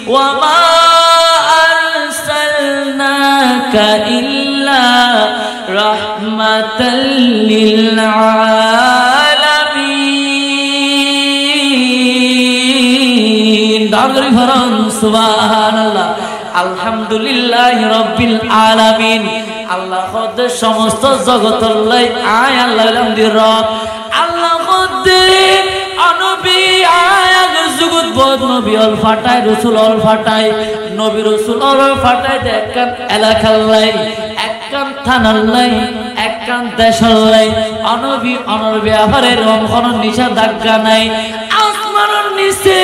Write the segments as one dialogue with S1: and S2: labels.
S1: وما أرسلناك إلا رحمة للعالمين دعوة فران سبحان الله الحمد لله رب العالمين الله خد সমস্ত জগতের লাই আয় আল্লাহ আলহামদুলিল্লাহ আল্লাহ খোদ নবী আয় জগৎ বদ নবী অল ফাটায় রাসূল অল ফাটায় নবী রাসূল অল ফাটায় একখান এলাকার লাই একখান থানার লাই একখান দেশের লাই অনবী অনর ব্যাপারে রং কোন নিষেধাজ্ঞা নাই আসমানের নিচে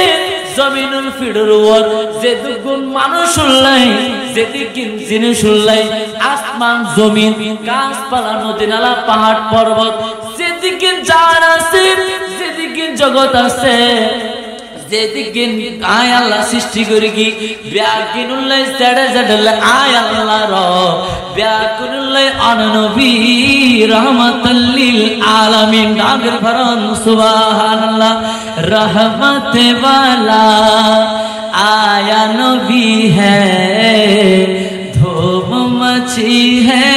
S1: জমিনুল ফিডুর ওর যেদিন মানুষ লাই যেদিন জিনিস লাই আসমান জমিন গাছপালা নদী নালা পাহাড় পর্বত যেদিকে জান আছে যেদিকে জগৎ আছে যেদিকে আয় আল্লাহ সৃষ্টি করি কি ব্যাকিনুল্লাহ জড় জড় আয় আল্লাহ র ব্যাকিনুল্লাহ অননবী রহমাতুল লিল আলামিন আগর ফরন সুবহানাল্লাহ रहमत वाला आया नबी है धूम मची है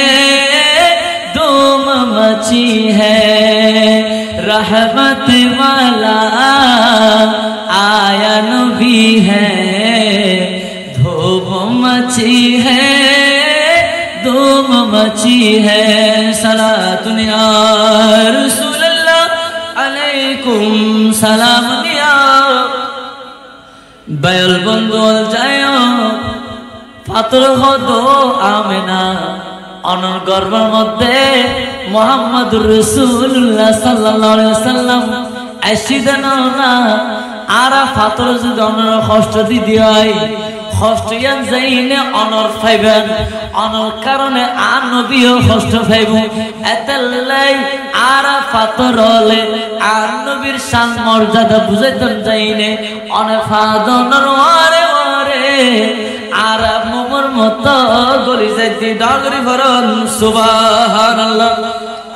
S1: धूम मची है रहमत वाला आया नबी है धूम मची है धूम मची है सलातुन या रसूल अलैकुम সালাম নিয়া বয়ল বন্ধুল যায় পাথর হতো আমেনা অনর গর্ভের মধ্যে মুহাম্মদুর রাসূলুল্লাহ সাল্লাল্লাহু আলাইহি ওয়াসাল্লাম আশিদান না আর পাথর যদি অনর কষ্ট দিদি হয় কষ্ট ইয়ান যাইনে অনর পাইবেন অনর কারণে আর নবীও কষ্ট পাইব এতলাই আর পাথর হলে আর নবীর শান মর্যাদা বুঝাইতেন যাইনে অনে ফাদনর ওরে ওরে আর মোমর মতো গলি যাইতে ডাগরি ভরন সুবহানাল্লাহ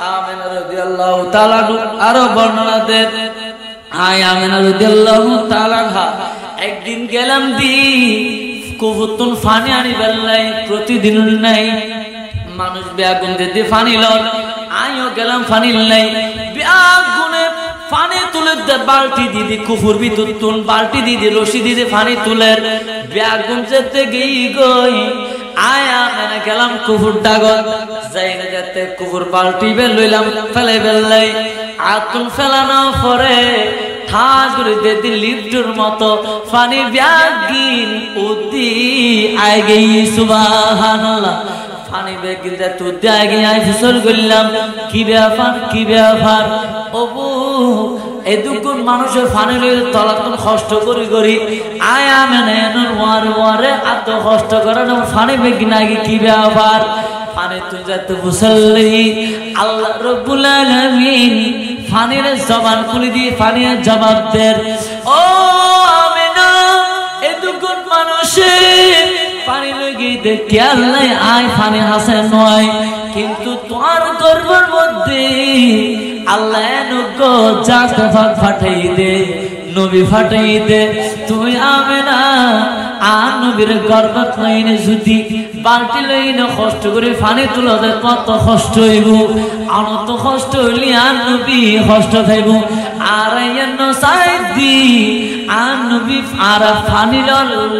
S1: আমিনা রাদিয়াল্লাহু তাআলা আর বর্ণনা দেন আয় আমিনা রাদিয়াল্লাহু তাআলা একদিন গেলাম দি কুবুতুন ফানি আনি বেলাই প্রতিদিন নাই মানুষ বেগুন দিতে ফানি লল আইও গেলাম ফানি নাই বেগুনে ফানি তুলে দে বালতি দিদি কুফুর ভিতর তুন বালতি দিদি রশি দিদি ফানি তুলের বেগুন যেতে গই আয়া মানে গেলাম কুফুর ডাগত যাই না যেতে কুফুর বালতি বে লইলাম ফেলে বেলাই আতুন ফেলানো পরে ঠাস করে দিদি লিফটের মতো ফানি ব্যাগিন উদি আই গই সুবহানাল্লাহ ফানি ব্যাগিন যা তো আই গই আই ফসল করলাম কি ব্যাপার ওবু এদুকুন মানুষের ফানি লইলে তলাতুন কষ্ট করি আয়া মানে ওয়ারে এত কষ্ট করে না ফানি ব্যাগিন আগে কি ব্যাপার ফানি তুই যত মুসল্লি আল্লাহ রাব্বুল আলামিন ফানির জবান খুলে দিয়ে ফানির জবাব দেন ও আমিনা এদুকুন মানুষের পানি লাগি দেখে আল্লাহ আয় ফানি হাসে নয় কিন্তু তোমার গর্ভের মধ্যে আল্লাহ নগো জাত ফাটাই দে নবী ফাটাই দে তুই আমিনা আর নবীর গর্ভত লইনে যদি বালতি লইনে কষ্ট করে ফানি তুলো দে কত কষ্ট হইব অনত কষ্ট হইলি আর নবী কষ্ট খাইব আর এন্ন সাইদি আর নবী আর ফানি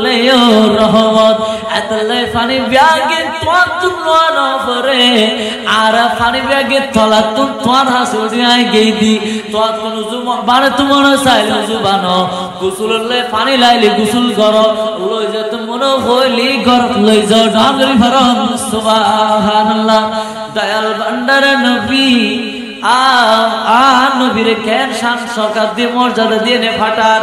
S1: লইও রহমত এতলে ফানি ব্যাগে তোমার তুলওয়ার পরে আর ফানি ব্যাগে তলা তোমার হাসুড়ি আই গই দি তোমার কোনো জুমন বারে তোমার সাইল জুবানো গোসললে ফানি লাইলি গোসল করো লই যত মনো হইলি ঘর লই যাও ডাগরি ভরম সুবহানাল্লাহ দয়াল ভান্ডার নবী নবীর কেন শান সকাত দিয়ে মর্যাদা দিয়ে নে ফাটার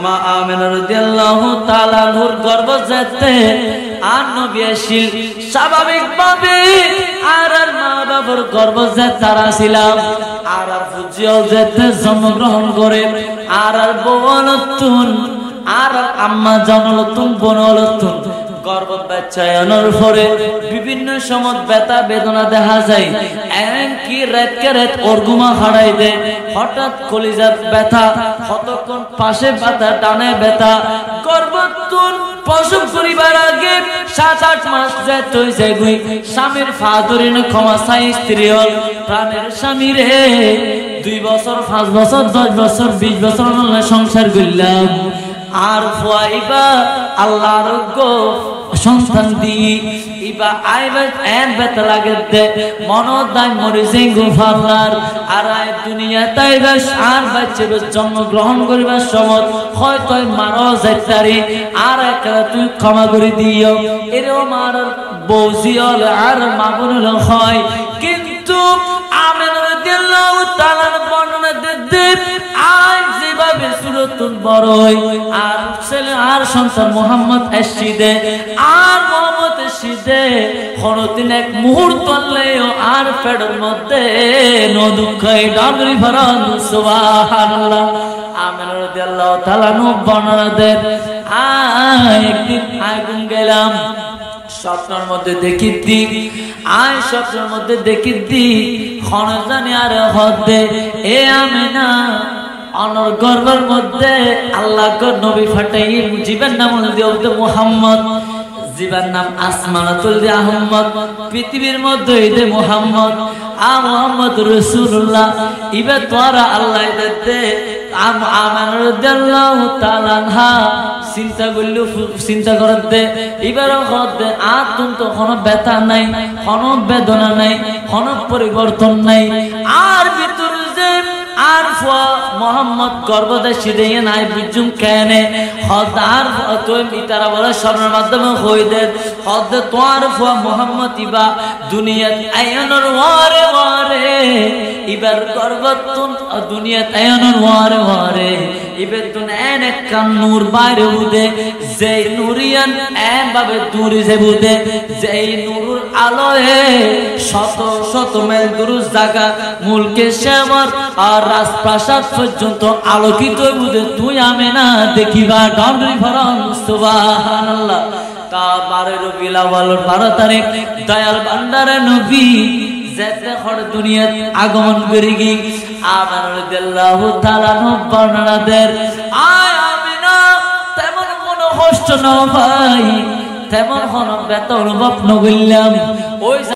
S1: মা আমিনা রাদিয়াল্লাহু তাআলা নূর গর্ভ যেতে আর নবী আসিল স্বাভাবিকভাবে আর মা বাবার গর্ভ যে তারা ছিলাম আর ফুজিও যেতে জন্মগ্রহণ করে আর বনতুন আর আম্মা জনলতুন বনলতুন গর্ভত বাচ্চায়নের পরে বিভিন্ন সময় ব্যথা বেদনা দেখা যায় এমনকি রাতকে রাত ওরগুমা হারাই দেয় হঠাৎ কলিজার ব্যথা কতক্ষণ পাশে ব্যথা ডানে ব্যথা গর্ভতুন প্রসব করিবার আগে 7-8 মাস যেত যায় গুই স্বামীর ফাদরিন ক্ষমা চাই স্ত্রী হল প্রাণের স্বামী রে 2 বছর 5 বছর 10 বছর 20 বছর সংসার করলাম আর ফুয়াইবা আল্লাহর সন্তান দি ইবা আইবা এন বেতা লাগে দে মনদাই মরিছে গুফালার আর আই দুনিয়া তাইবা আর বাচ্চা জন্ম গ্রহণ করিবার সময় হয়তো মারা যাইতারি আর একলা তুই ক্ষমা করে দিও এরকম আর বৌজিল আর মামুনুল হয় কিন্তু আমেন রাদিয়াল্লাহু তাআলা বর্ণনা দে আজ যেভাবে সুরতুল বড়ই আর ছেলে আর সন্তান মুহাম্মদ আসিদে আর মুহাম্মদ আসিদে কোনদিন এক মুহূর্ত লেও আর পেটের মধ্যে নদুখাই ডাগরি ভরান সুবহানাল্লাহ আমেন রাদিয়াল্লাহু তাআলা বর্ণনা দেন একদিন আগুন গেলাম স্বপ্নের মধ্যে দেখি দি আয় স্বপ্নের মধ্যে দেখি দি খনজানি আর হদে এ আমেনা অনর গর্ভের মধ্যে আল্লাহ নবী ফাটাই জীবের নাম দিতে মুহাম্মদ জীবের নাম আসমানাতুল আহমদ পৃথিবীর মধ্যে ইদে মুহাম্মদ মুহাম্মদ রাসূলুল্লাহ ইবে তোরা আল্লাহ দিতে আমেনা রাদিয়াল্লাহু তাআলা আনহা চিন্তা করতে এবার হতে আর তুমি তো কোনো ব্যথা নাই কোনো বেদনা নাই কোনো পরিবর্তন নাই আর ভিতর যে আর মোহাম্মদ গর্ভদাসী দিয়ে নাই বিজুম কেনে হদ আর তুমি তারা বলে স্বর্ণের মাধ্যমে হয়ে দেন হদ তোমার ফুয়া মোহাম্মদ ইবা দুনিয়াত আয়নের ওয়ারে ওয়ারে ইবার গর্ভতুন দুনিয়াত আয়নের ওয়ারে ওয়ারে ইবে তুন এন এক নূর বাইরে উদে যে নূরিয়ান এন ভাবে দূরে যে উদে যে নূর আলোয় শত শত মাইল দূর জায়গা মুলকে শেমর আর রাজপ্রাসাদ পর্যন্ত আলোকিত উদে তুই আমেনা দেখিবা ডাউরি ভরন সুবহানাল্লাহ তা 12 রবিউল আউয়াল 12 তারিখ দয়াল ভান্ডারে নবী যেতে হর দুনিয়াত আগমন করে গি আমেনা রাদিয়াল্লাহু তাআলা বর্ণনা দেন আয় আমেনা তেমন কোনো কষ্ট না ভাই তেমন কোনো ব্যথা অনুভব না করলাম ওই